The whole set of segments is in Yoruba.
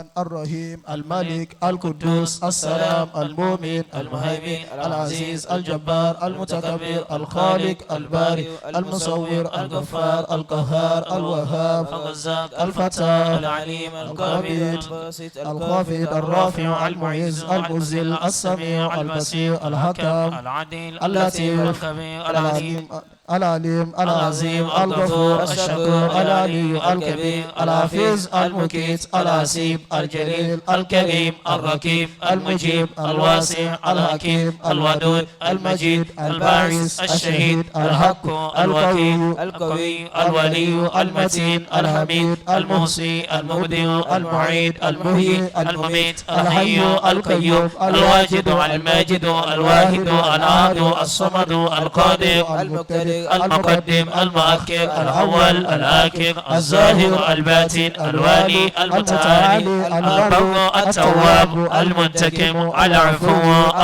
الرحيم الملك القدوس السلام المؤمن المهيمن العزيز الجبار المتكبر الخالق البارئ المصور الغفار القهار الوهاب الرزاق الفتاح العليم القابض الخافض الرافع المعز المذل السميع البصير الحكم العدل اللطيف الخبير العليم العظيم الغفور الشكور العلي الكبير الحفيظ المقيت الحسيب الجليل الكريم الرقيب المجيب الواسع الحكيم الودود المجيد الباعث الشهيد الحق القوي الولي المتين الحميد المحصي المبدع المعيد المحيي المميت الحي القيوم الواجد الماجد الواحد الأحد الصمد القادر المقدم المؤخر الأول الآخر الظاهر الباطن الوالي المتعالي البر التواب المنتقم العفو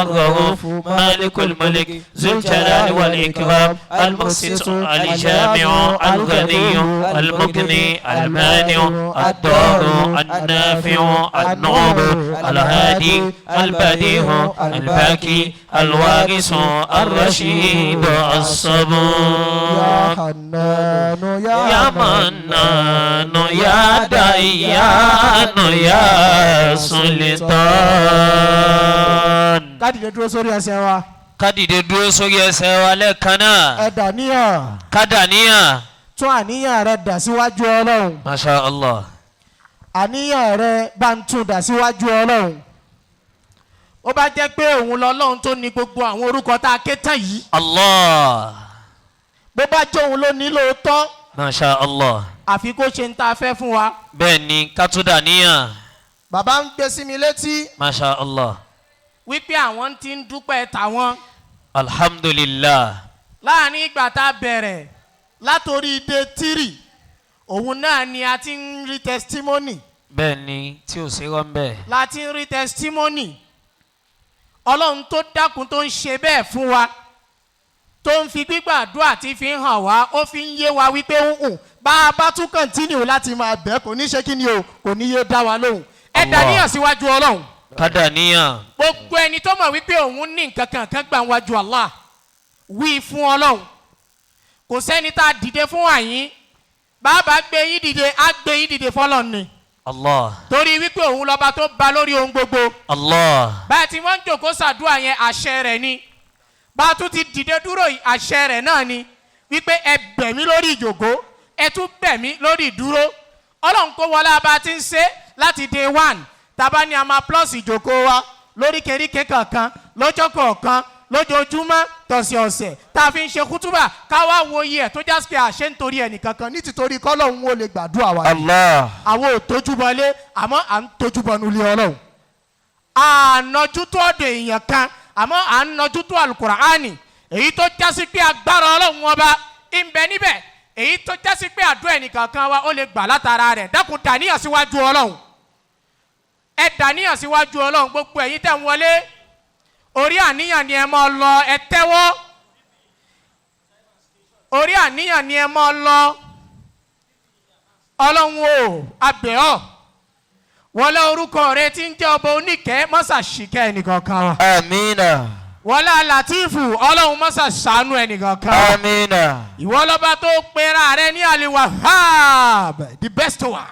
الرؤوف مالك الملك ذو الجلال والإكرام المقسط الجامع الغني المغني المانع الضار النافع النور الهادي البديع الباكي الوارث الرشيد الصبور يا حنان يا منان يا ديان يا سلطان. ká dìde dúró sórí ẹsẹ̀ wa. ká dìde dúró sórí ẹsẹ̀ wa lẹ́ẹ̀kan náà. ẹ dàníyàn. ká dàníyàn. tún àníyàn rẹ dà síwájú Ọlọ́run. masha allah. àníyàn rẹ bá ń tún dà síwájú Ọlọ́run. ó bá jẹ́ pé òun lọ́lọ́run tó ní gbogbo àwọn orúkọ tá a ké tán yìí. allah. bó bá jẹ́ òun ló ní lóòótọ́. masha allah. àfi kó ṣe ń ta fẹ́ fún wa. bẹ́ẹ̀ ni ká tún dàníyàn. bàbá ń gbé sí mi létí. masha allah. wípé àwọn ti ń dúpẹ́ tàwọn. alhamdulillah. láàrin ìgbà tá a bẹ̀rẹ̀ látòrí day 3 òun náà ni a ti ń rí testimony. bẹ́ẹ̀ ni tí ò sí rọ́ńbẹ́. la ti ń rí testimony. ọlọ́run tó dákun tó ń ṣe bẹ́ẹ̀ fún wa tó ń fi gbígbàdúrà tí fi ń hàn wá ó fi ń yé wa wípé bá a bá tún continue láti máa bẹ̀ kò ní ṣe kí ni o kò ní yé dá wa lóhùn. ẹ dàníyàn síwájú Ọlọ́run. ká dàníyàn. gbogbo ẹni tó mọ̀ wípé òun ní nǹkan kan gbà wájú Allah wí fún Ọlọ́run. kò sẹ́ni tá a dìde fún àyín bàbá gbé yín dìde á gbé yín dìde fọlọ́run ni. Allah. torí wípé òun lọ́ba tó ba lórí ohun gbogbo. Allah. báyìí tí wọ́n ń jòkó sàdúrà yẹn àṣẹ rẹ̀ ni. bá a tún ti dìde dúró àṣẹ rẹ̀ náà ni wípé ẹ bẹ̀ mí lórí ìjòkó ẹ tún bẹ̀ mí lórí ìdúró. Ọlọ́run kó wọlé abá ti ń ṣe láti day 1 tàbá ni a máa plus ìjòkó wa lórí kéríkè kankan lọ́jọ́ kọ̀ọ̀kan lójoojúmọ́ tọ̀sẹ̀ọ̀sẹ̀ tá a fi ń ṣe kútúbà káwá wo iye ẹ̀ tó já sí pé àṣẹ ń torí ẹnìkankan ní títorí kọ́lọ́hún ó lè gbàdúrà wa. Allah. àwọn ò tójúbọlé àmọ́ à ń tójúbọnú ilé Ọlọ́run. ànájú tó ọ̀dọ̀ èèyàn kan àmọ́ à ń nájú tó Al-Qur'ani èyí tó já sí pé agbára Ọlọ́run ọba ń bẹ níbẹ̀ èyí tó já sí pé àdúrà ẹnìkankan wa ó lè gbà látara rẹ̀ dákun dàníyàn síwájú Ọlọ́run. ẹ dàníyàn síwájú Ọlọ́run gbogbo ẹ̀yin tẹ̀ ń wọlé orí àníyàn ni ẹ máa lọ ẹ tẹ́wọ́ orí àníyàn ni ẹ máa lọ. Ọlọ́run o abẹ́ ọ́ wọlé orúkọ rẹ tí ń jẹ́ ọba oníkẹ́ mọ́sà ṣìkẹ́ ẹnìkankan wa. amina. wọlé Latifu Ọlọ́run mọ́sà ṣàánú ẹnìkankan wa. amina. ìwọ lọ́ba tó pera rẹ ní Al-Wahhab the best one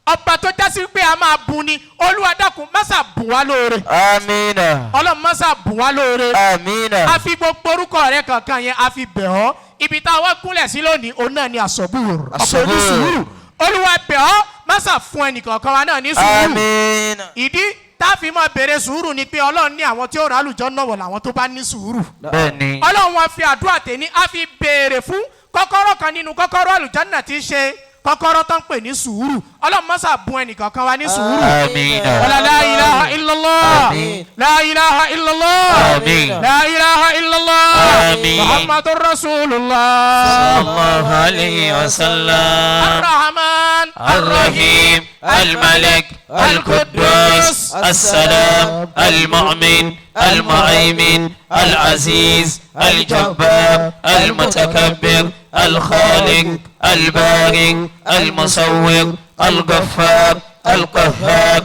ọba tó jásí pé a máa bùn ni Olúwa dákun mọ́sà bùn wá lóore. amina. Ọlọ́run mọ́sà bùn wá lóore. amina. a fi gbogbo orúkọ rẹ kankan yẹn a fi bẹ̀ ọ́ ibi tá a wá kúnlẹ̀ sí lónìí òun náà ni àsọ̀bùrù. àsọ̀bùrù. Olúwa bẹ̀ ọ́ mọ́sà fún ẹnìkankan wa náà ní sùúrù. amina. ìdí tá a fi máa bèrè sùúrù ni pé Ọlọ́run ní àwọn tí ó rà àlùjọ náà wọ̀ làwọn tó bá ní sùúrù. bẹ́ẹ̀ni. Ọlọ́run wọn fi àdúrà tèmi a fi béèrè fún kọ́kọ́rọ́ kan nínú kọ́kọ́rọ́ àlùjánnà tí í ṣe kọ́kọ́rọ́ tó ń pè ní sùúrù. Ọlọ́run mọ́sà bùn ẹnìkankan wa ní sùúrù. amina. wala la ilaha illallah. Àmín. la ilaha illallah. Àmín. la ilaha illallah. Àmín. muhammadur rasulullah. sallallahu alayhi wa sallam. ar-rahman. الرحيم الملك القدوس السلام المؤمن المهيمن العزيز الجبار المتكبر الخالق البارئ المصور الغفار القهار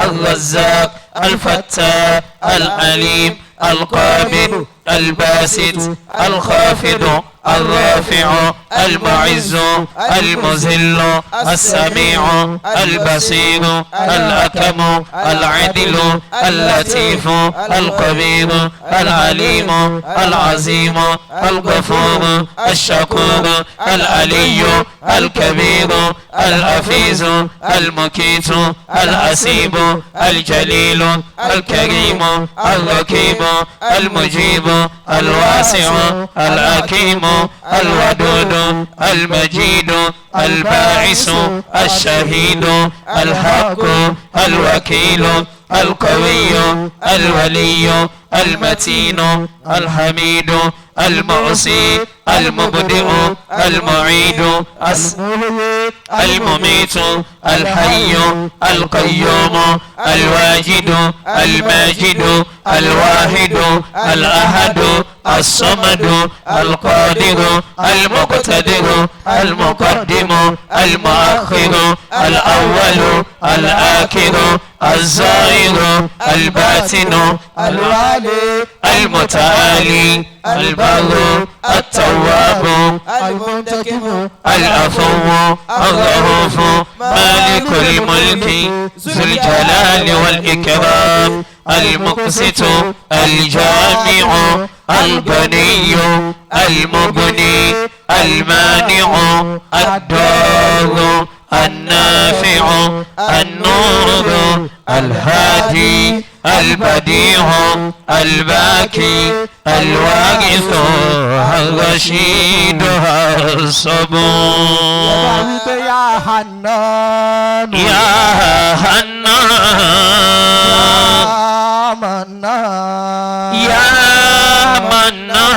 الرزاق الفتاح العليم القابض الباسط الخافض الرافع المعز المذل السميع البصير الحكم العدل اللطيف الخبير العليم العظيم الغفور الشكور العلي الكبير الحفيظ المقيت الحسيب الجليل الكريم الرقيب المجيب الواسع الحكيم الودود المجيد الباعث الشهيد الحق الوكيل القوي الولي المتين الحميد المعصي المبدئ المعيد المميت الحي القيوم الواجد الماجد الواحد الأحد الصمد القادر المقتدر المقدم المؤخر الأول الآخر الظاهر الباطن الوالي المتعالي البر التواب المنتقم العفو الرؤوف مالك الملك ذو الجلال والإكرام المقسط الجامع الغني المغني المانع الضار النافع النور الهادي البديع الباكي الواقف الرشيد الصبور يا حنان يا حنان يا منان يا منان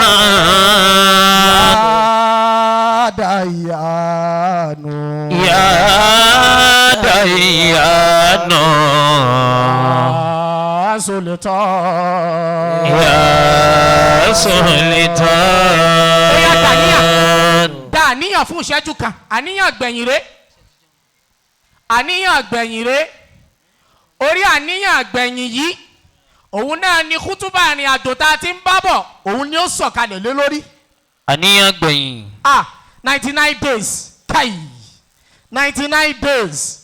ديان يا ديان سلطان يا سلطان. dàníyàn fún ìṣẹ́jú kan àníyàn gbẹ̀yìn rẹ̀ àníyàn gbẹ̀yìn rẹ̀ orí àníyàn gbẹ̀yìn yìí òun náà ni kútúbà ìrìn àjò tá a ti ń bá bọ̀ òun ni ó sọ̀kalẹ̀ lé lórí. àníyàn gbẹ̀yìn. 99 days kai 99 days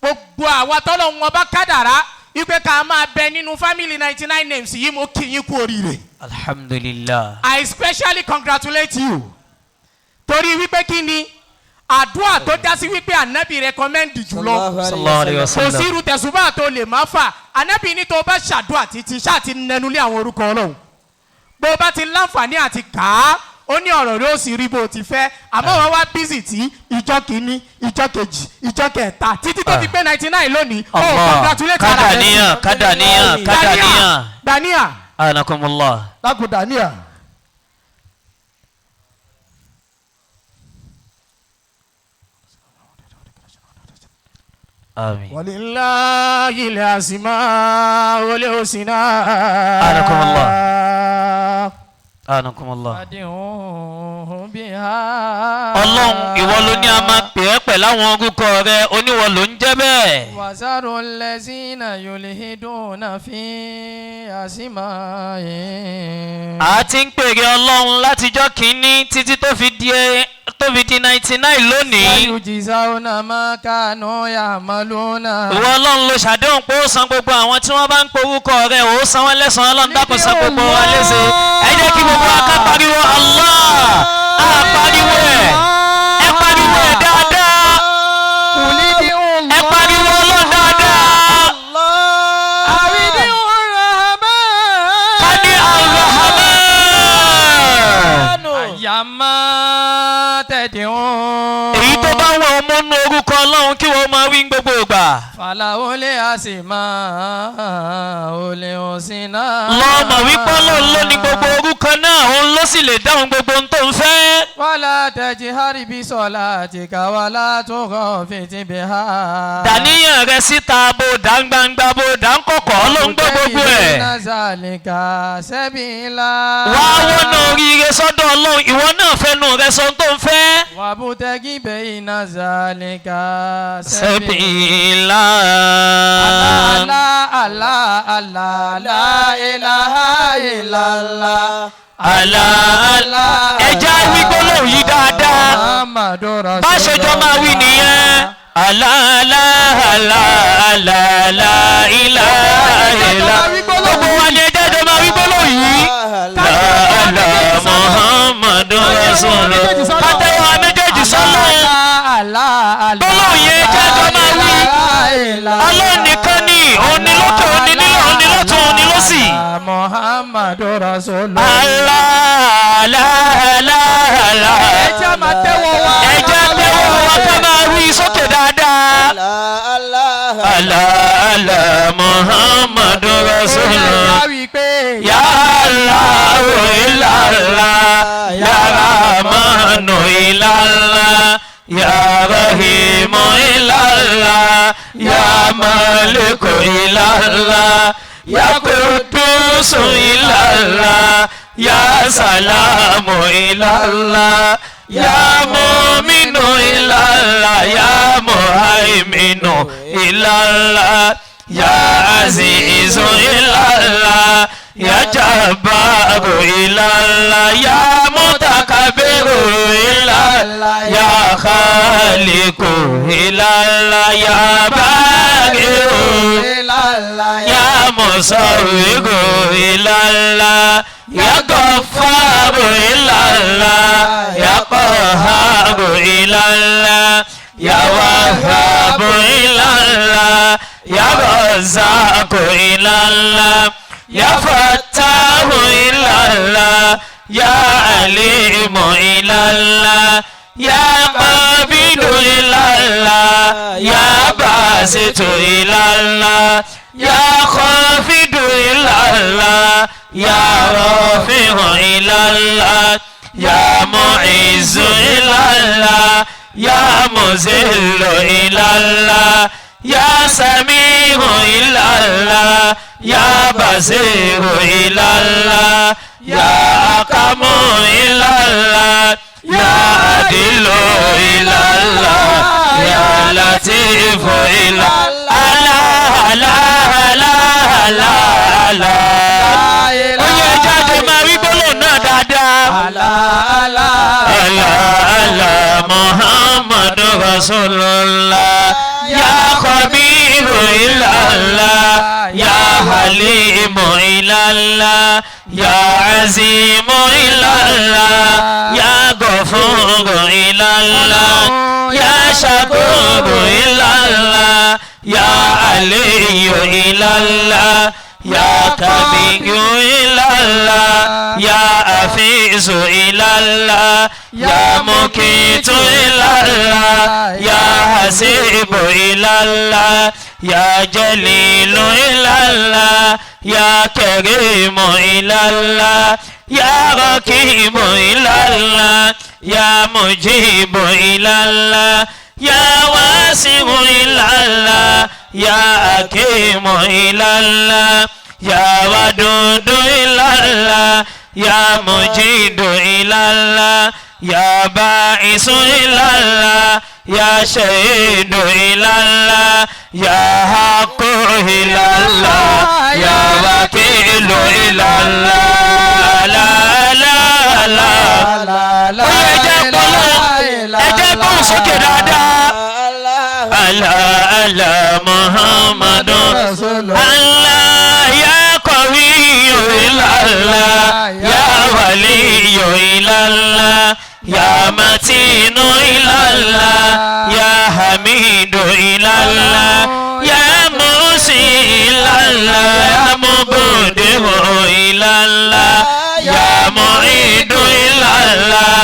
gbogbo àwa tọ́lọ̀ wọn bá kádàrá ipe ká máa bẹ nínú family 99 names yìí mo kí yín kú oríire. alhamdulillah. I especially congratulate you torí wípé kí ni àdúrà tó já sí wípé ànábì recommend jùlọ sallallahu alayhi wa kò sí sallam. irú tẹ̀sùbà tó lè má fà ànábì ní tó bá ṣàdúrà títí ṣáà ti nẹnulé àwọn orúkọ ọlọ́run bó bá ti láǹfààní àti kà á ó ní ọ̀rọ̀ rẹ̀ ó sì rí bó ti fẹ́ àmọ́ wọn wá bísì tí ìjọ kìíní ìjọ kejì ìjọ kẹta títí tó fi pé 99 lónìí ó congratulate ara rẹ̀ kádàníyàn. daniel anakumullah. lákùn daniel àmín. walillahil asmaul husna. anakumullah. anakumullah. ọlọ́run ìwọ ló ní a máa pè é pẹ̀lú àwọn orúkọ rẹ oníwọ ló ń jẹ́ bẹ́ẹ̀. wàzárò lẹ́sìnà yòlíhìdùnà fi àsìmáyé. a ti ń pèrè ọlọ́run látijọ́ kìíní títí tó fi di 99 lónìí. ayùjísáwọ́nà máa kánú yàmálónà. ìwọ ọlọ́run ló ṣàdéhùn pé ó san gbogbo àwọn tí wọ́n bá ń pe orúkọ rẹ ó san wọ́n lẹ́san ọlọ́run dákun san gbogbo wa léṣe. ẹ jẹ́ kí gbogbo wa ká pariwo Allah á pariwo ẹ̀ ẹ pariwo ẹ̀ dáadáa ẹ pariwo ọlọ́run dáadáa. ká ní Ar-Rahman. àyàmá tẹ̀dí wọn. èyí tó bá wọ ọmọ nínú orúkọ ọlọ́run kí wọ́n máa wí gbogbo ìgbà. fàlà olè àsìmá olè òsínà. lọ́mọ wípé ọlọ́run ló ní gbogbo orúkọ náà òun ló sì lè dáhùn gbogbo ohun tó ń fẹ́. wàlá tẹ̀jì haribi sọ̀lá àti kàwálá tó kàn fìtì bẹ̀ ha. dàníyàn rẹ síta bó dá ń gbangba bó dá ń kọ̀kọ̀ ọlọ́run gbọ́ gbogbo ẹ̀. wá wọnà oríire sọ́dọ̀ ọlọ́run ìwọ náà fẹnu rẹ sọ tó ń fẹ́. wàbùtẹ́gì bẹ́yìn náà zàlíkà sẹ́bìlá. Àlá ẹja wí gbólóhùn yìí dáadáa. Bá ṣe jọ máa wí nìyẹn. Àlá ilá. Gbogbo wa ni ẹja jọ máa wí gbólóhùn yìí. Àlá Muhammadu Rasulullah. Kátẹ́wọ́ méjèèjì sọ́lọ́. Gbólóhùn yẹn ẹja jọ máa wí. Ọlọ́run nìkan ni òun ni lókè òun ni nílò òun ni lọ́tún òun ni lọ́sì. Muhammadu Rasulullah. Àlá. Ẹja máa tẹ́wọ́ wá. Ẹja tẹ́wọ́ wá ká máa wí sókè dáadáa. Àlá Muhammadu Rasulullah. Ya Allahu illallah. Ya Rahmanu illallah. Ya Rahimu illallah. Ya Maliku illallah. Ya Qudusu illallah. Ya Salamu illallah. Ya Mu'minu illallah. Ya Muhaiminu illallah. Ya Azizu illallah. Ya Jabbaru illallah. Ya Mutakabiru illallah. Ya Khaliqu illallah. Ya Bari'u illallah. Ya Musawwiru illallah. Ya Ghaffaru illallah. Ya Qahharu illallah. Ya Wahhabu illallah. Ya Razzaqu illallah. Ya Fattahu illallah. Ya Alimu illallah. Ya Qabidu illallah. Ya Basitu illallah. Ya Khafidu illallah. Ya Rafi'u illallah. Ya Mu'izzu illallah. Ya Muzillu illallah. Ya Sami'u illallah. Ya Basiru illallah. Ya Akamu illallah. Ya Adilu illallah. Ya Latifu illallah. Oye jáde máa wí gbólóhùn náà dáadáa. Àlá Muhammadu Rasulullah. Ya Khabiru illallah. Ya Halimu illallah. Ya Azimu illallah. Ya Ghafuru illallah. Ya Shakuru illallah. Ya Aliyu illallah. Ya Kabiyu illallah. Ya Afizu illallah. Ya Mukitu illallah. Ya Hasibu illallah. Ya Jalilu illallah. Ya Karimu illallah. Ya Rakimu illallah. Ya Mujibu illallah. Ya Wasi'u illallah. Ya Hakimu illallah. Ya Wadudu illallah. Ya Mujidu illallah. Ya Ba'isu illallah. Ya Shahidu illallah. Ya Haqqu illallah. Ya Wakilu illallah. Ẹjẹ́ gbóhùn sókè dáadáa. Àlá Muhammadu Allah ya Qawiyyu illallah. Ya Waliyyu illallah. Ya Matinu illallah. Ya Hamidu illallah. Ya Musi illallah. Ya Mubdi'u illallah. Ya Mu'idu illallah.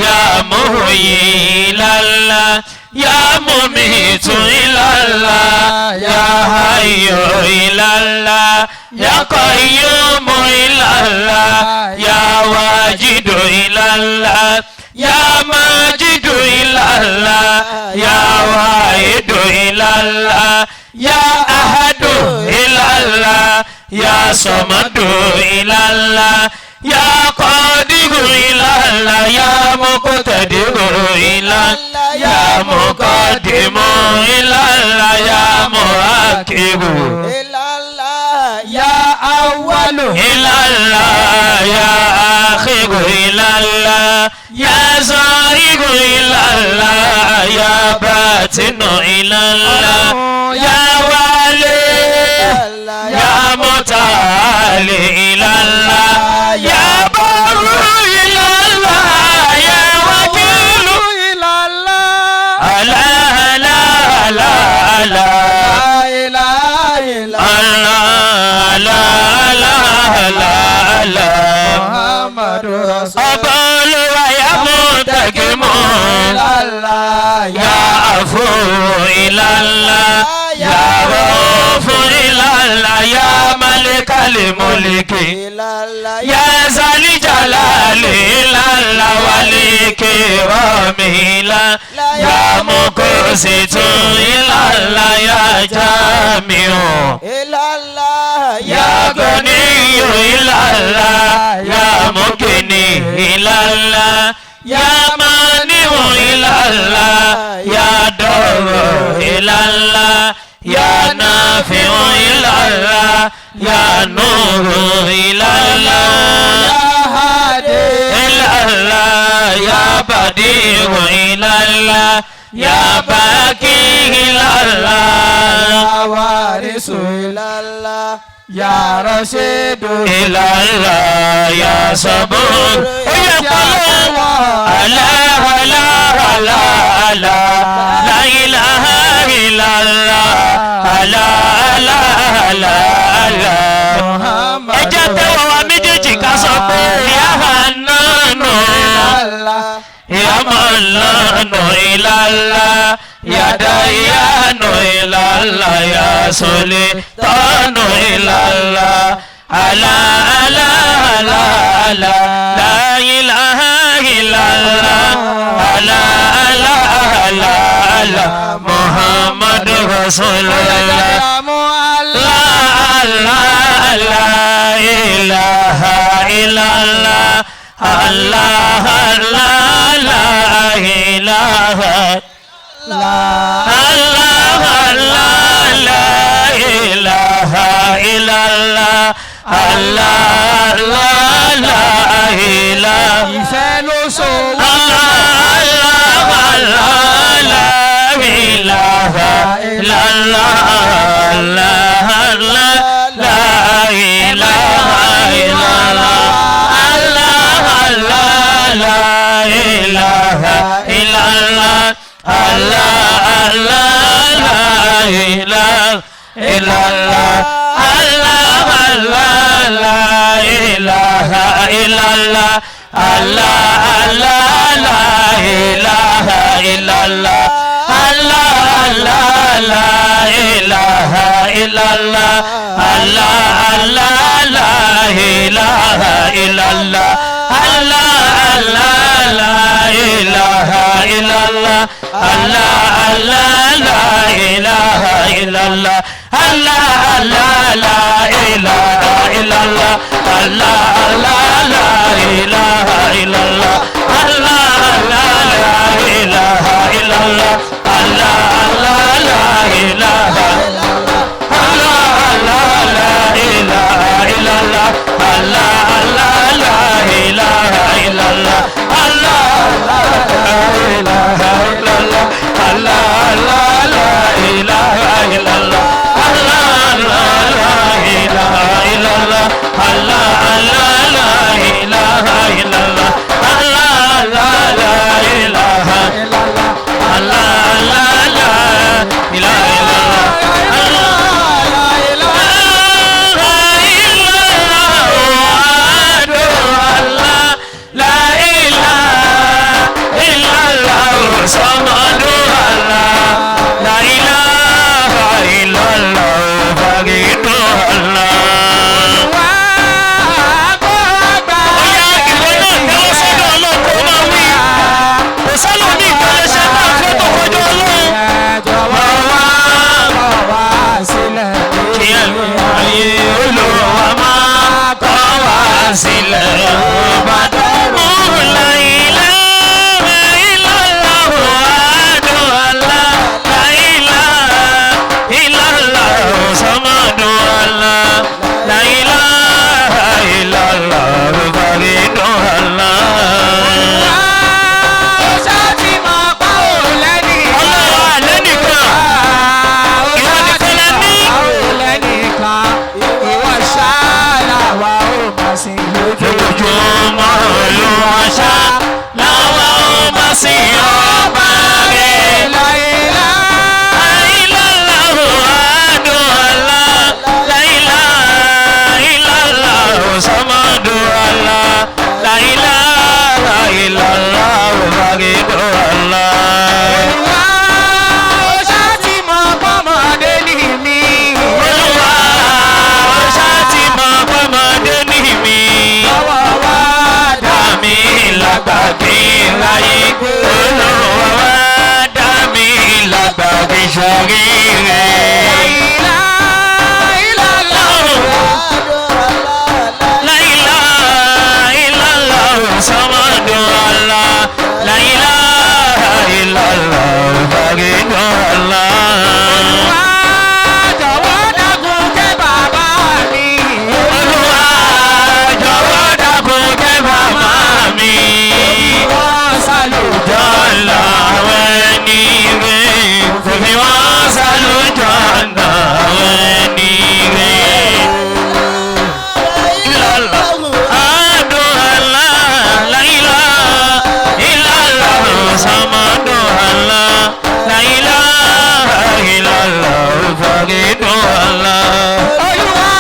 Ya Muhyi illallah. Ya Mumitu illallah. Ya Hayyu illallah. Ya Qayyumu illallah. Ya Wajidu illallah. Ya Majidu illallah. Ya Wahidu illallah. يا أحد إلا الله يا صمد إلا الله يا قادر إلا الله يا مقتدر إلا الله يا مقدم إلا الله يا مؤخر إلا الله يا أول إلا الله يا آخر إلا الله يا ظاهر إلا الله يا باطن إلا الله يا والي يا متعالي إلى الله يا بر إلى الله يا وكيل إلى الله لا لا لا لا لا إله إلا الله لا لا لا لا محمد رسول أقول ويا منتقم الله يا عفو إلى الله يا رؤوف إلى الله يا ملك الملك إلى الله يا ذا الجلال إلى الله والإكرام إلى يا مقسط إلى الله يا جامع إلى الله يا غني إلى الله يا مغني إلى الله يا مانع إلى الله يا ضر إلى الله يا نافع إلى الله يا نور إلى الله يا هادي إلى الله يا بديع إلى الله يا باقي إلى الله يا وارث إلى الله يا رشيد إلى الله يا صبور يا الله لا لا لا لا لا إله إلا الله لا لا لا لا ẹ jẹ́ tẹ́wọ́ wa méjèèjì ká sọ pé ya Hannanu ya Mannanu إلى الله يا ديان إلى الله يا سلطان إلى الله ألا ألا ألا ألا لا إله إلا الله ألا ألا ألا ألا محمد رسول الله لا لا لا إله إلا الله الله لا لا إله الله الله لا إله إلا الله الله لا لا إله ìfẹ́ ló so الله الله لا إله إلا الله الله الله لا إله إلا الله الله الله لا إله إلا الله الله الله لا إله إلا الله الله الله لا إله إلا الله الله الله لا إله إلا الله الله الله لا إله إلا الله الله الله لا إله إلا الله الله الله لا إله إلا الله الله الله لا إله إلا الله الله الله لا إله إلا الله الله الله لا إله إلا الله الله الله لا إله إلا الله الله الله لا إله الله الله لا إله إلا الله الله الله لا إله إلا الله الله لا إله إلا الله الله الله لا إله إلا الله الله الله لا إله إلا الله الله الله لا إله إلا الله الله الله لا إله إلا الله الله الله لا إله إلا الله ṣoríire. La ilaha illallah samadu Allah. La ilaha illallah faridu Allah. jọ̀wọ́ dákun kẹ́ bàbá mi. Olúwa jọ̀wọ́ dákun kẹ́ bàbá mi. wọ́n sálùjọ́ Jọ̀lá àwọn ẹni rẹ̀. Fèmí wọ́n sálùjọ́ náà àwọn ẹni rẹ̀. Illallah. Adu Allah. La ilaha illallah samadu Allah. La ilaha illallah faridu Allah. olúwa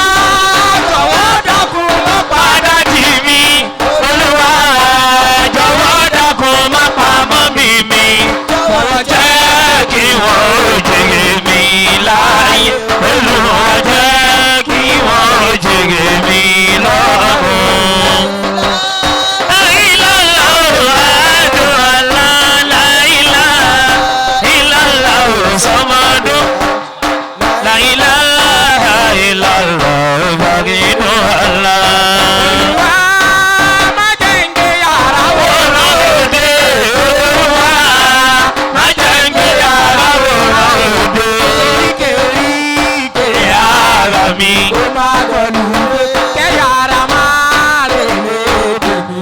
jọ̀wọ́ dákun má Padà jì mí, Olúwa jọ̀wọ́ dákun má pa mọ́mì mi. Jọ̀wọ́ jẹ́ kí wọ́n ó jèrè mi láyé. Olúwa jẹ́ kí wọ́n ó jèrè mi lọ́run. La ilaha illallah, la ilaha illallah samadu. La ilaha illallah faridu Allah. wá má jẹ́ ń gbé yàrá wò. Òde Olúwa má jẹ́ ń gbé yàrá wòrán òde. oríkèéríkè Yàrá mi. ó máa gbọ̀lù kẹ́ yàrá máa lè lè tèmi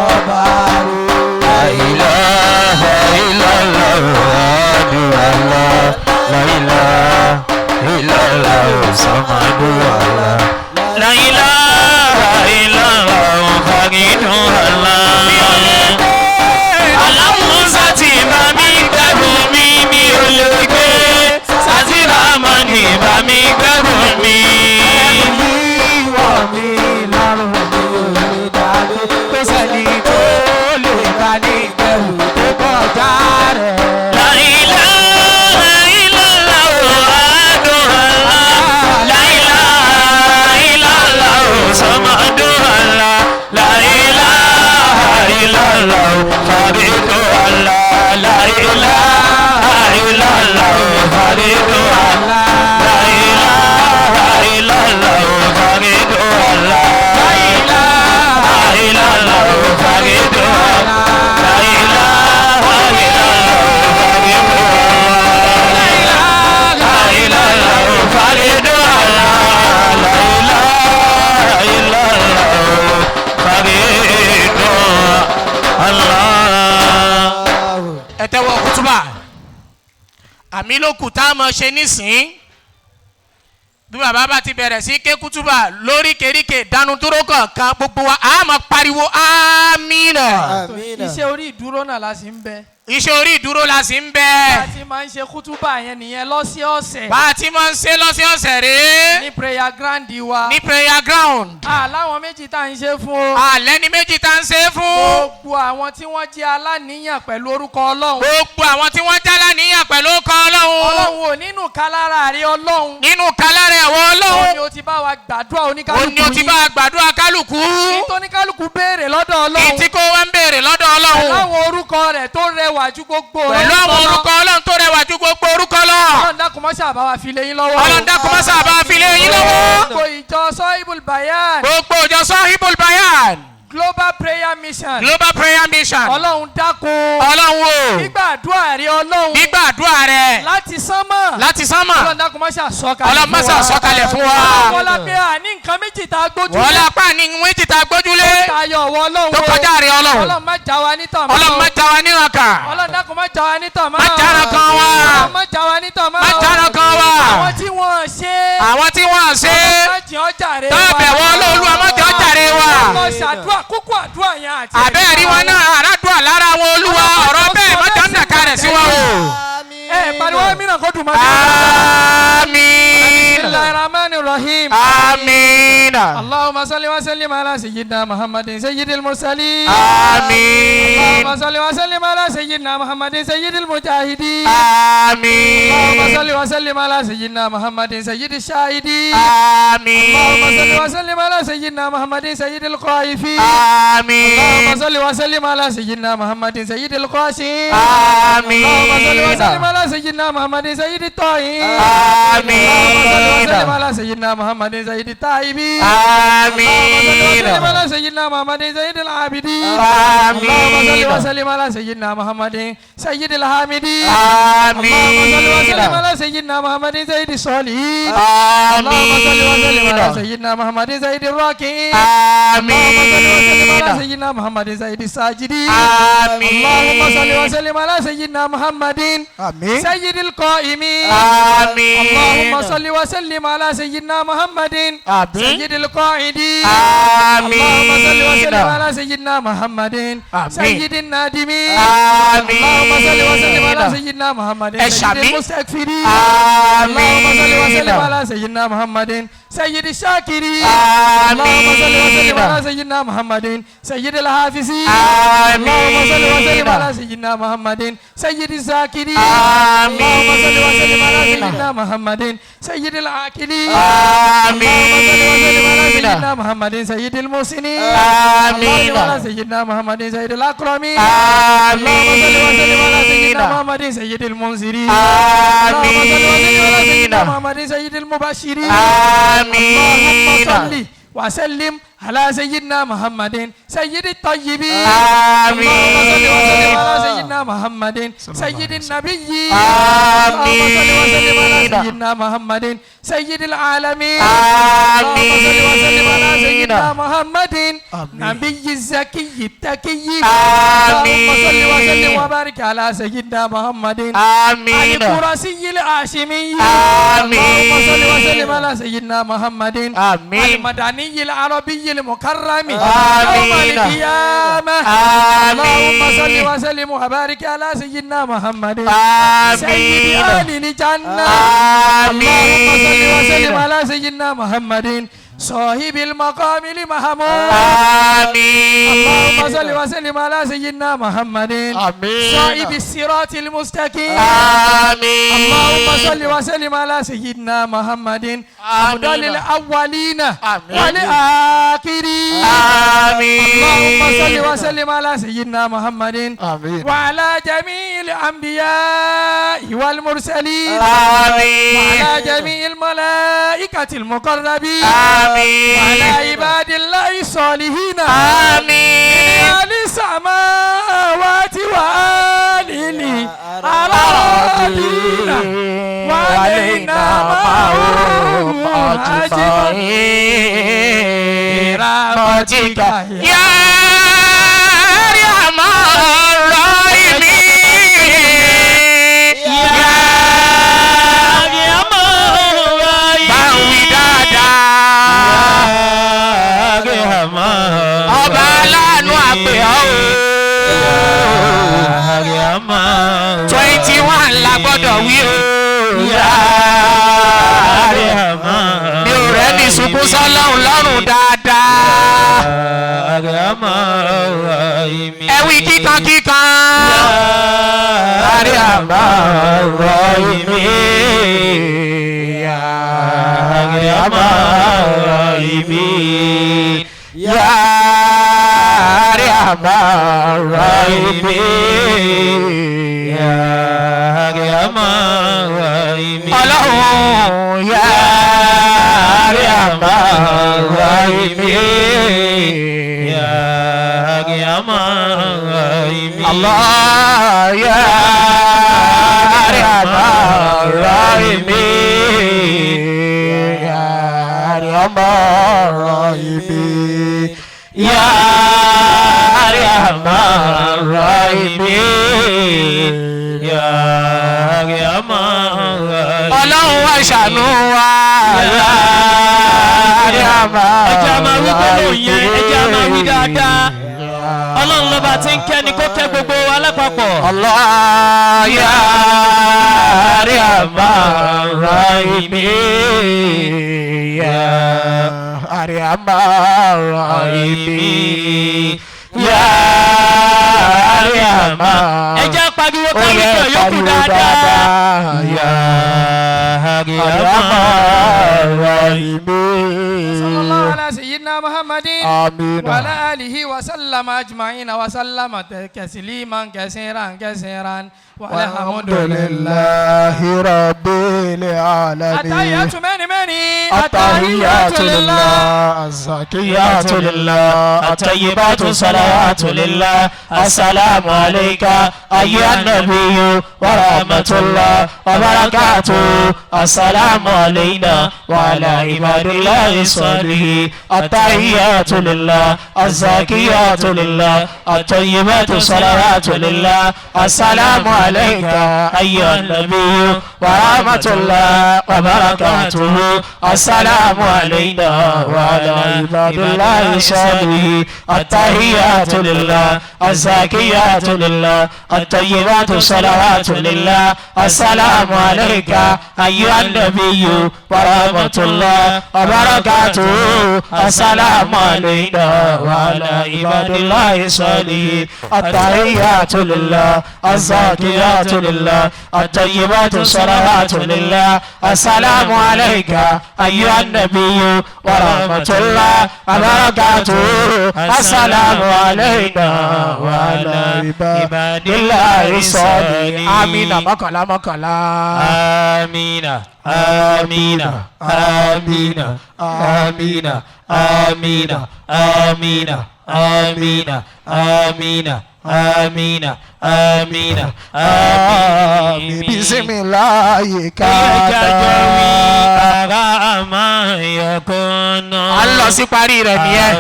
ọba rò. La ilaha illallah adu Allah. La ilaha illallah samadu Allah. La ilaha illallah faridu Allah. Alámúsá ti bá mi gbẹ́rù mi ò lè gbé. Sátìrámọ́nì bá mi gbẹ́rù mi. ìwọ̀ mi lọ́rùn mi ò lè dàgbé pé sẹ́ni tó lè bá ní ìgbẹ̀rù tó kọjá rẹ̀. La ilaha illallah adu Allah. La ilaha illallah samadu Allah. La ilaha illallah faridu Allah. La ilaha illallah faridu Allah. La ilaha illallah faridu Allah. La ilaha illallah faridu Allah. La ilaha illallah faridu Allah. La ilaha faridu Allah. La ilaha illallah faridu Allah. ẹ tẹ́wọ́ kútúbà àmì ló kù tá a mọ̀ ṣe nísìn bí bàbá bá ti bẹ̀rẹ̀ sí ké kútúbà lóríkèéríkèé dánu dúró kọ̀ọ̀kan gbogbo wa a máa pariwo amínà. iṣẹ́ orí ìdúró náà la sì ń bẹ. iṣẹ́ orí ìdúró la sì ń bá bẹ. a ti máa ń ṣe kútúbà yẹn nìyẹn lọ́sọ̀ọ̀sẹ̀ bá a ti máa ń ṣe lọ́sọ̀ọ̀sẹ̀ rèé ní prayer ground wa. ní prayer ground. láwọn méjì tá à ń ṣe fún o. àlẹ́ ní méjì tá ń ṣe é fún. gbogbo àwọn tí wọ́n jẹ́ aláníyàn pẹ̀lú orúkọ ọlọ́run. gbogbo àwọn tí wọ́n jálá níyàn pẹ̀lú ọkọ ọlọ́run. ọlọ́run ò nínú kálára rí ọlọ́run. nínú kálárẹ̀ àwọn ó ní ọlọ́run. o ti bá wa gbàdúrà ó oníkálukú ní o ti bá a gbàdúrà kálukú. oníkálukú béèrè lọ́dọ̀ ọlọ́run. ìtí kó wá ń béèrè lọ́dọ̀ ọlọ́run. láwọn orúkọ rẹ̀ tó rẹwà ju gbogbo pẹ̀lú àwọn orúkọ ọlọ́run tó rẹwà ju gbogbo orúkọ lọ. ọlọ́run dákun mọ́ sábà wa fi lé yín lọ́wọ́. ọlọ́run dákun mọ́ sábà fi lé yín lọ́wọ́. gbogbo ìjọ Sahibul Bayan gbogbo ìjọ Sahibul Bayan Global Prayer Mission. Global Prayer Mission. ọlọ́run dákun. ọlọ́run o. gbígbàdúrà rẹ ọlọ́run. gbígbàdúrà rẹ láti sánmọ̀. láti sánmọ̀. ọlọ́run dákun má ṣe àsọkalẹ̀ fún wa. ọlọ́run má ṣe àsọkalẹ̀ fún wa. wọ́n la pé àní nǹkan méjì tá a gbójúlé. wọ́n la pa ní méjì tá a gbójúlé. tó tayọ ọwọ́ ọlọ́run. tó kọjá rẹ ọlọ́run. ọlọ́run má já wa nítàn mọ́. ọlọ́run má já wa níran kan. ọlọ́run dákun má já wa nítàn mọ́. má jára kan wá. ọlọ́run má já wa nítàn mọ́. má jára kan wá. àwọn tí wọ́n ṣe. àwọn tí wọ́n ṣe. má jẹ́ ọjà rẹ wa. tọ́bẹ̀ wọ́n Olúwa má jẹ́ ọjà rẹ wa. ọlọ́run ṣàdúrà kókó àdúrà yẹn àti. àbẹ́ẹ̀rí wọn náà àràdùn àlára wọn Olúwa ọ̀rọ̀ bẹ́ẹ̀ má jẹ́ ọ̀nà kalẹ̀ sí wọn o. pariwo mìíràn kó dùn mọ́. àmín. Bismillahir Rahmanir Rahim. àmín. اللهم صل وسلم على سيدنا محمد سيد المرسلين آمين اللهم صل وسلم على سيدنا محمد سيد المجاهدين آمين اللهم صل وسلم على سيدنا محمد سيد الشاهدين آمين اللهم صل وسلم على سيدنا محمد سيد الخائفين آمين اللهم صل وسلم على سيدنا محمد سيد الخاشعين آمين اللهم صل وسلم على سيدنا محمد سيد الطاهرين آمين اللهم صل وسلم على سيدنا محمد سيد التائبين آمين اللهم صل وسلم على سيدنا محمد سيد العابدين آمين اللهم صل وسلم على سيدنا محمد سيد الحامدين آمين اللهم صل وسلم على سيدنا محمد سيد الصالحين اللهم صل وسلم على آمين سيدنا محمد سيد الراكعين آمين اللهم صل وسلم على سيدنا محمد سيد الساجدين آمين اللهم صل وسلم على سيدنا محمد آمين سيد القائمين آمين اللهم صل وسلم على سيدنا محمد آمين سيد القاعدين آمين اللهم صل وسلم على سيدنا محمد سيد النادمين آمين اللهم صل وسلم على سيدنا محمد سيد أشامي. المستغفرين آمين اللهم صل وسلم على سيدنا محمد سيد الشاكرين آمين اللهم صل وسلم على سيدنا محمد سيد الحافظين آمين اللهم صل وسلم على سيدنا محمد سيد الذاكرين آمين اللهم صل وسلم على سيدنا محمد سيد العاقلين آمين اللهم صل وسلم على سيدنا محمد سيد المحسنين آمين اللهم على سيدنا محمد سيد الأكرمين آمين اللهم صل وسلم على سيدنا محمد سيد المنذرين آمين اللهم صل وسلم على سيدنا محمد سيد المبشرين آمين اللهم صل وسلم على سيدنا محمد سيد الطيبين آمين اللهم صل وسلم على سيدنا محمد سيد النبيين آمين اللهم صل وسلم على سيدنا محمد سيد العالمين آمين اللهم صل وسلم على سيدنا محمد نبي الزكي التقي اللهم صل وسلم وبارك على سيدنا محمد آمين القرشي الهاشمي آمين اللهم صل وسلم على سيدنا محمد آمين المدني العربي المكرم آمين. يوم القيامة آمين. اللهم صل وسلم وبارك على سيدنا محمد آمين. سيد أهل الجنة آمين. اللهم صل وسلم على سيدنا محمد صاحب المقام المحمود آمين اللهم صل وسلم على سيدنا محمد آمين. صاحب الصراط المستقيم آمين اللهم صل وسلم على سيدنا محمد أفضل الأولين آمين. والآخرين آمين اللهم صل وسلم على سيدنا محمد آمين وعلى جميع الأنبياء والمرسلين آمين وعلى جميع الملائكة المقربين آمين وعلى عباد الله الصالحين آمين آل السماوات وآل الأراضين وعلينا معهم أجمعين برحمتك يا أرحم الراحمين يا أرحم الراحمين báwí dáadáa ọba aláàánú àpè ọ́ o 21 la gbọ́dọ̀ wí o mi ò rẹ́ ní sunkún sọ́lọ́run lọ́rùn dáadáa ẹ wí kíkan kíkan lárí àmà ọ̀rọ̀ ìmí lárí àmà ọ̀rọ̀ ìmí lárí àmà ọ̀rọ̀ ìmí lárí àmà ọ̀rọ̀ ìmí ọlọ́run lárí àmà ọ̀rọ̀ ìmí lárí àmà ọ̀rọ̀ ìmí Allah ya Rahman Rahim ya Rahman Rahim ya Rahman Rahim ya Rahman Rahim Ọlọ́run wá ṣàánú wa ya Rahman ẹjẹ́ a máa wí gbọ́dọ̀ yẹn ẹjẹ́ a máa wí dáadáa ọlọ́run lọ́ba tí ń kẹ́ni kó kẹ́ gbogbo wa lápapọ̀. Allah ya Rahman Rahim ya Arhamar Rahimin. Ya Arhamar. ẹ jẹ́ pariwo káwíjọ yókù dáadáa. Ya Arhamar Rahimin. sallallahu ala sayyidina muhammadin Amin. wa ala alihi wa sallama ajma'in wa sallama tasliman kasiran Walhamdulillahi Rabbil Alamin. atahiyatu many التحيات لله الزكيات لله الطيبات الصلوات لله السلام عليك أيها النبي ورحمة الله وبركاته السلام علينا وعلى عباد الله الصالحين التحيات لله الزكيات لله الطيبات الصلوات لله السلام عليك أيها النبي ورحمة الله وبركاته السلام علينا وعلى عباد الله الصالحين التحيات لله الزكيات لله الطيبات الصلوات لله السلام عليك أيها النبي ورحمة الله وبركاته السلام علينا وعلى عباد الله الصالحين التحيات لله الزكيات لله الطيبات الصلوات لله السلام عليك أيها النبي ورحمة الله وبركاته السلام علينا وعلى عباد الله الصالحين. آمين. مكلا مكلا. آمين آمين آمين آمين آمين آمين آمين آمين آمين آمين آمين بسم الله a lọ sí parí rẹ̀ nìyẹn.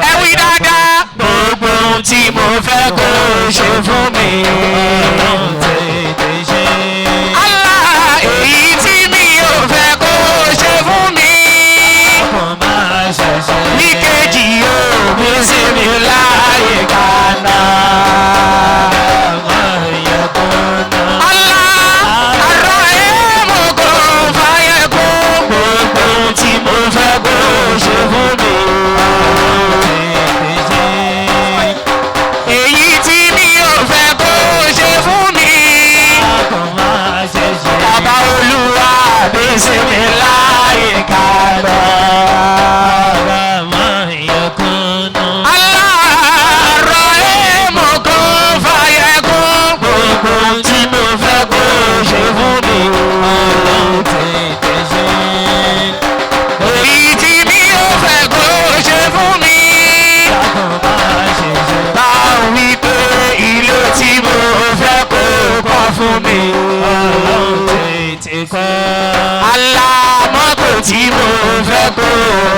ẹ wí dáadáa. gbogbo ohun tí mo fẹ́ kó ṣe fún mi. Allah èyí tí mi ò fẹ́ kó ṣe fún mi. ní kejì yóò bí sí mi láyé kaná. Tí mo fẹ́ kó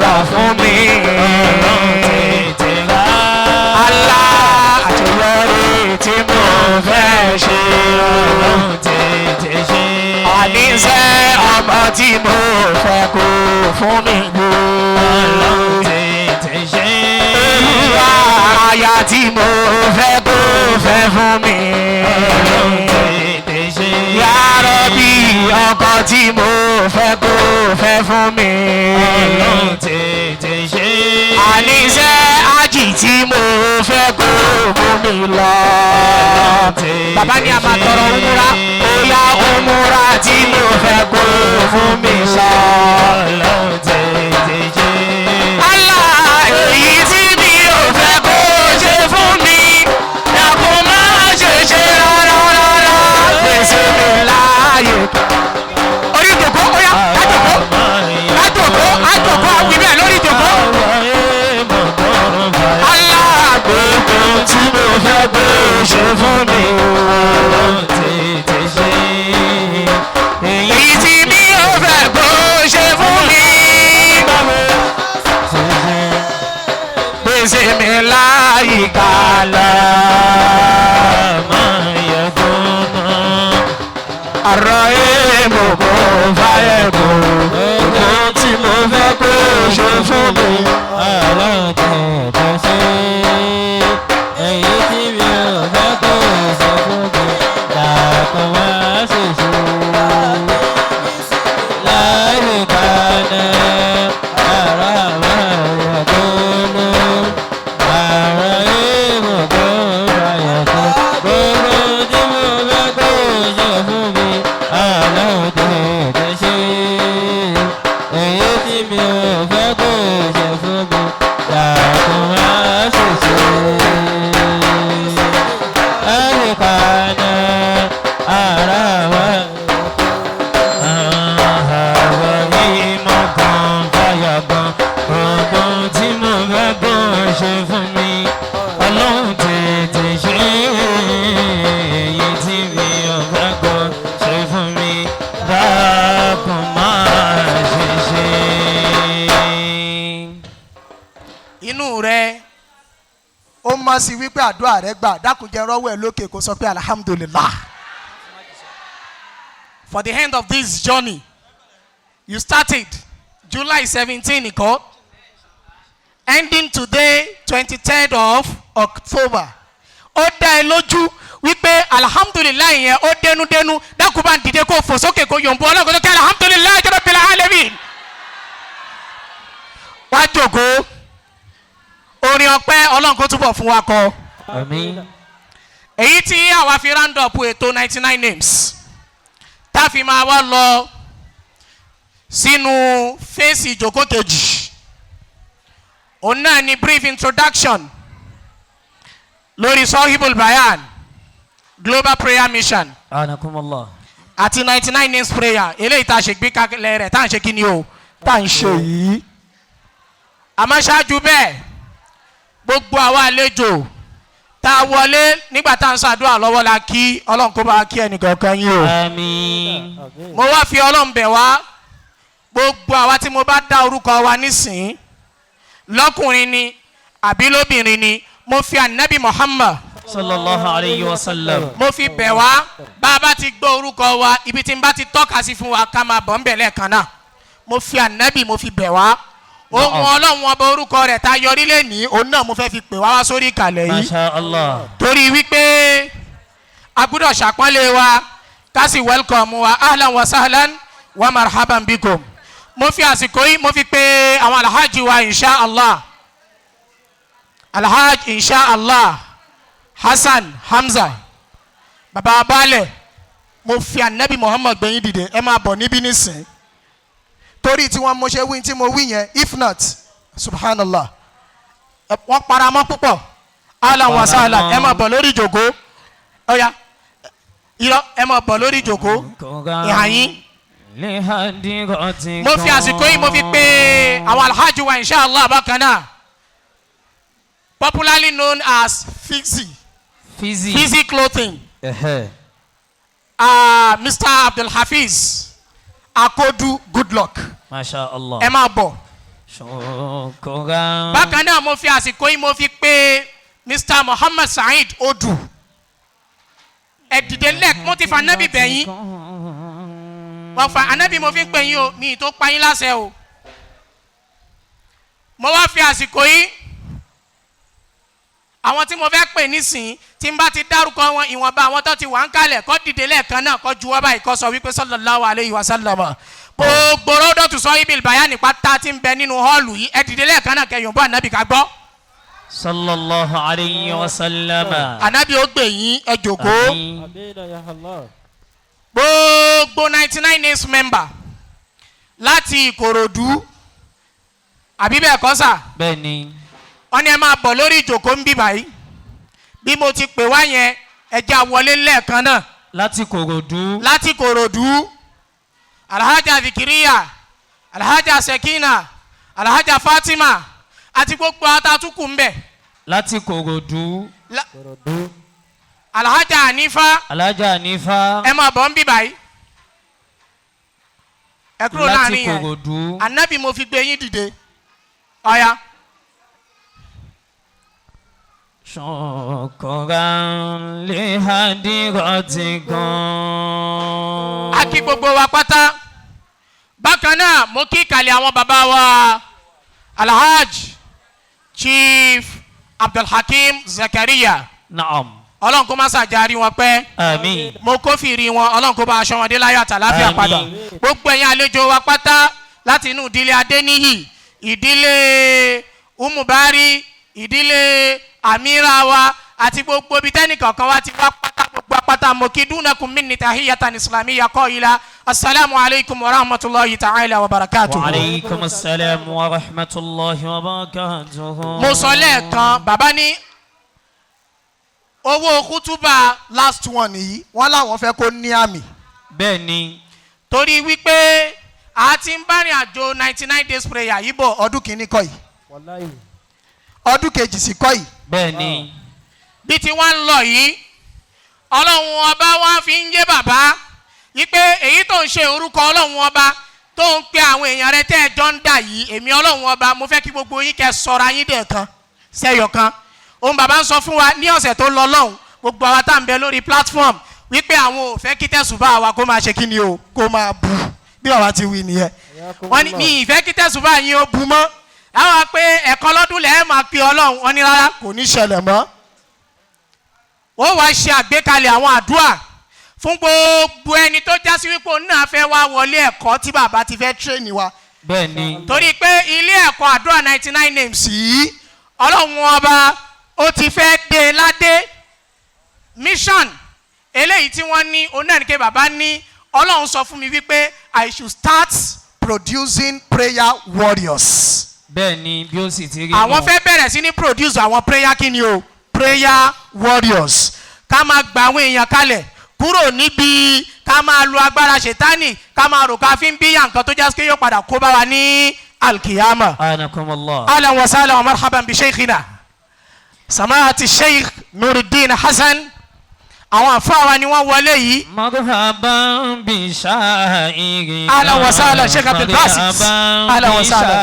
rà fún mi. Allah àṣeyọrí tí mo fẹ́ ṣe. Àníṣe ọmọ tí mo fẹ́ kó fún mi gbó. Olúwa aya tí mo fẹ́ kó fẹ́ fún mi. Ya Rabbi ọkọ tí mo fẹ́ kó fẹ́ fún mi. Àníṣe ájì tí mo fẹ́ kó fún mi lọ. Bàbá ní a máa tọrọ umura. Ó yá umura tí mo fẹ́ kó fún mi lọ. Allah èyí tí mi ò fẹ́ kó ṣe fún mi. Dàkún má ṣe ṣe rárá. Gbèsè mi láàyè. Orí ìjòkó ó yá lájòkó. Àjòkó àwìn bẹ́ẹ̀ lórí ìjòkó. Allah gbogbo tí mo fẹ́ kó ṣe fún mi. Èyí tí mi ò fẹ́ kó ṣe fún mi. Gbèsè mi láyé kálá. Àrọ̀ èèmọ̀ kò fáyẹ̀ kò. Gbogbo tí mo fẹ́ kó ṣe fún mi. Èyí tí mi ò fẹ́ kó ṣe fún mi. inú rẹ. ó mọ̀ sí wípé àdúrà rẹ gbà dákùnjẹ́ rọ́wọ́ ẹ̀ lókè kó sọ pé alhamdulillah. For the end of this journey, you started July 17, Iko, ending today, 23rd of October. Ó dá ẹ lójú wípé alhamdulillah yẹn ó dénúdénú dákúbà ń dìde kó fò sókè kó yòǹbó ọlọ́gọ́dọ́ kí alhamdulillah rabbil alamin. Wá jòkó orin ọpẹ́ ọlọ́run kó túbọ̀ fún wa kọ. Àmín. Èyí tí àwa fi round up ètò 99 names tá a fi máa wá lọ sínú fèsì ìjókòó kejì. Òun náà ni brief introduction lórí Sahibul Bayan Global Prayer Mission Anakumullah. àti 99 names prayer eléyìí tá a ṣe gbé kalẹ̀ rẹ̀ tá à ń ṣe kí ni o tá à ń ṣe yìí. Àmọ́ ṣáájú bẹ́ẹ̀ gbogbo àwa àlejò tá a wọlé nígbà tá à ń ṣàdúrà lọ́wọ́ la kí ọlọ́run kó bá kí ẹnìkankan yín o. Àmín. Mo wá fi ọlọ́run bẹ̀ wá gbogbo àwa tí mo bá dá orúkọ wa nísìn lọ́kùnrin ni àbí lóbìnrin ni mo fi ànábì Muhammad Sallallahu alayhi wa sallam. mo fi bẹ̀ wá bá a bá ti gbọ́ orúkọ wa ibi tí n bá ti tọ́ka sí fún wa ká máa bọ̀ ń bẹ̀ lẹ́ẹ̀kan náà mo fi ànábì mo fi bẹ̀ wá ohun ọlọ́run ọba orúkọ rẹ̀ tá a yọrí lẹ́nìí òun náà mo fẹ́ fi pè wá wá sórí ìkàlẹ̀ yìí Masha Allah. torí wípé a gbọ́dọ̀ ṣàpọ́nlé wa ká sì welcome wa ahlan wa sahlan wa marhaban bikum. Mo fi àsìkò yìí mo fi pè àwọn alhaji wa insha Allah alhaji insha Allah Hassan Hamza baba abalẹ mo fi anabi Muhammad gbẹ̀yìn dìde ẹ máa bọ̀ níbí nísìn torí tí wọ́n mọ̀ ṣe wí tí mo wí yẹn if not subhanallah. wọ́n paramọ́ púpọ̀ ahlan wa sahlan ẹ máa bọ̀ lórí ìjòkó ọ̀ya irọ́ ẹ máa bọ̀ lórí ìjòkó ìhà yín. Mo fi àsìkò yìí mo fi pè àwọn alhaji wa insha Allah bákan náà popularly known as Fizi clothing. Mr. Abdul Hafiz Akodu good luck. Masha Allah. Ẹ máa bọ̀. Shukran. Bákan náà mo fi àsìkò yìí mo fi pè Mr. Muhammad Saheed Odu. Ẹ dìde lẹ́ẹ̀k mo ti fa anabi bẹ̀yìn. Wọ́n fa anabi mo fi ń pè yín o mi tó pa yín láṣẹ o. Mo wá fi àsìkò yìí àwọn tí mo fẹ́ pè nísìn tí n bá ti dárúkọ wọn ìwọ̀nba àwọn tó ti wà ń kalẹ̀ kó dìde lẹ́ẹ̀kan náà kó juwọ́ báyìí kó sọ wípé sallallahu alayhi wa sallam gbogbo Rawdatu Sahibul Bayan pátá tí ń bẹ nínú họ́ọ̀lù yìí ẹ dìde lẹ́ẹ̀kan náà kẹyìn bọ́ ànábì ká gbọ́. Sallallahu alayhi wa sallam. Ànábì ó gbè yín ẹ jòkó. Àmín. Gbogbo 99 names member láti Ìkòròdú àbí bẹ́ẹ̀ kọ́ sà. Bẹ́ẹ̀ni. Wọ́n ní ẹ máa bọ̀ lórí ìjòkó ń bí báyìí bí mo ti pè wá yẹn ẹja wọlé lẹ́ẹ̀kan náà Láti Kòròdú. láti Kòròdú alhaja Zikiriya alhaja Sekina alhaja Fatima àti gbogbo atatukù ń bẹ̀ Láti Kòròdú. alhaja Hanifa Alhaja Hanifa. ẹ máa bọ̀ ń bí báyìí ẹ kúrò Láti láàrin yẹn Kòròdú. Ànábì mo fi gbé yín dìde ọ̀ya. Shukran li hadiratikum. A kí gbogbo wa pátá bákan náà mo kí ìkàlẹ̀ àwọn bàbá wa Alhaji Chief Abdulhakeem Zakaria Naam. Ọlọ́run kó má ṣàjárí wọn pẹ́ Àmín. mo kófìrí wọn Ọlọ́run kó bá aṣọ wọn dé láyọ̀ àtàláfíà Àmín. padà gbogbo ẹ̀yin àlejò wa pátá láti inú ìdílé Adéníyì ìdílé Umubari ìdílé Amira wa àti gbogbo ibi tẹ́nì kankan wa ti wá pátá gbogbo apáta mo kí dunakum minni tahiyatan islamiyya qaila assalamu alaikum wa rahmatullahi ta'ala wa barakatuhu. Wa alaykum assalam wa rahmatullahi wa barakatuhu. Mo sọ lẹ́ẹ̀kan bàbá ní owó kútúbà last one yìí wọ́n láwọn fẹ́ kó ní àmì. Bẹ́ẹ̀ni. torí wípé a ti ń bá rìn àjò 99 days prayer yìí bọ̀ ọdún kìíní kọ́ yìí ọdún kejì sì kọ́ yìí. Bẹ́ẹ̀ni. bí tí wọ́n ń lọ yìí ọlọ́run ọba wa fi ń yé bàbá wípé èyí tó ń ṣe orúkọ ọlọ́run ọba tó ń pe àwọn èèyàn rẹ tẹ́ ẹ jọ ń dà yìí èmi ọlọ́run ọba mo fẹ́ kí gbogbo yín kẹ́ sọ̀rọ̀ ayín dẹ̀ kan sẹ́yọ̀ kan òun bàbá ń sọ fún wa ní ọ̀sẹ̀ tó lọ lọ́hùn gbogbo àwa tá à ń bẹ lórí platform wípé àwọn ò fẹ́ kí tẹ̀sùbá wa kó máa ṣe kí ni o kó máa bu bí bàbá ti wí nìyẹn wọ́n ní mi ìfẹ́ kí tẹ̀sùbá yín ó bu mọ́ àwọn pé ẹ̀kan lọ́dún lẹ́ẹ̀ máa pe ọlọ́run wọn ní rárá kò ní ṣẹlẹ̀ mọ́ ó wá ṣe àgbékalẹ̀ àwọn àdúrà fún gbogbo ẹni tó já sí wípé òun náà fẹ́ wá wọlé ẹ̀kọ́ tí bàbá ti fẹ́ tírèènì wa bẹ́ẹ̀ni torí pé ilé ẹ̀kọ́ àdúrà 99 names yìí ọlọ́run ọba ó ti fẹ́ gbé ládé mission eléyìí tí wọ́n ní onínàníkẹ́ bàbá ní ọlọ́run sọ fún mi wípé I should start producing prayer warriors. bẹ́ẹ̀ni bí ó sì ti rí àwọn fẹ́ bẹ̀rẹ̀ sí ní produce àwọn prayer kí ni o prayer warriors ká máa gba àwọn èèyàn kalẹ̀ kúrò níbi ká máa lo agbára ṣètánì ká máa rò ká fi ń bíyà nǹkan tó jásí pé yóò padà kó bá wa ní alkiyama. anakumullah. ahlan wa sahlan wa marhaban bi sheikhina samahati sheikh nuruddin hasan àwọn àfáà ni wọ́n wọlé yìí. marhaban bi sha'irina. ahlan wa sahlan sheikh abdul basit. ahlan wa sahlan.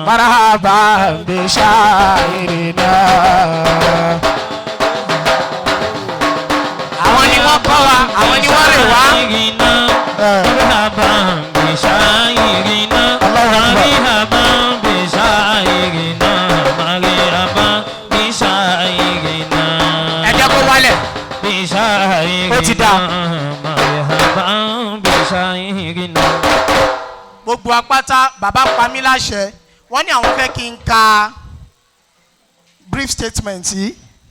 marhaban bi sha'irina. àwọn ni wọ́n kọ́ wa àwọn ni wọ́n rè wá. marhaban bi sha'irina. marhaban bi sha'irina. marhaban bi sha'irina. ẹ jẹ́ kó wálẹ̀. bi sha'irina. ó ti dá. marhaban bi sha'irina. gbogbo apáta bàbá pa mí láṣẹ wọ́n ní àwọn fẹ́ kí n ka brief statement yìí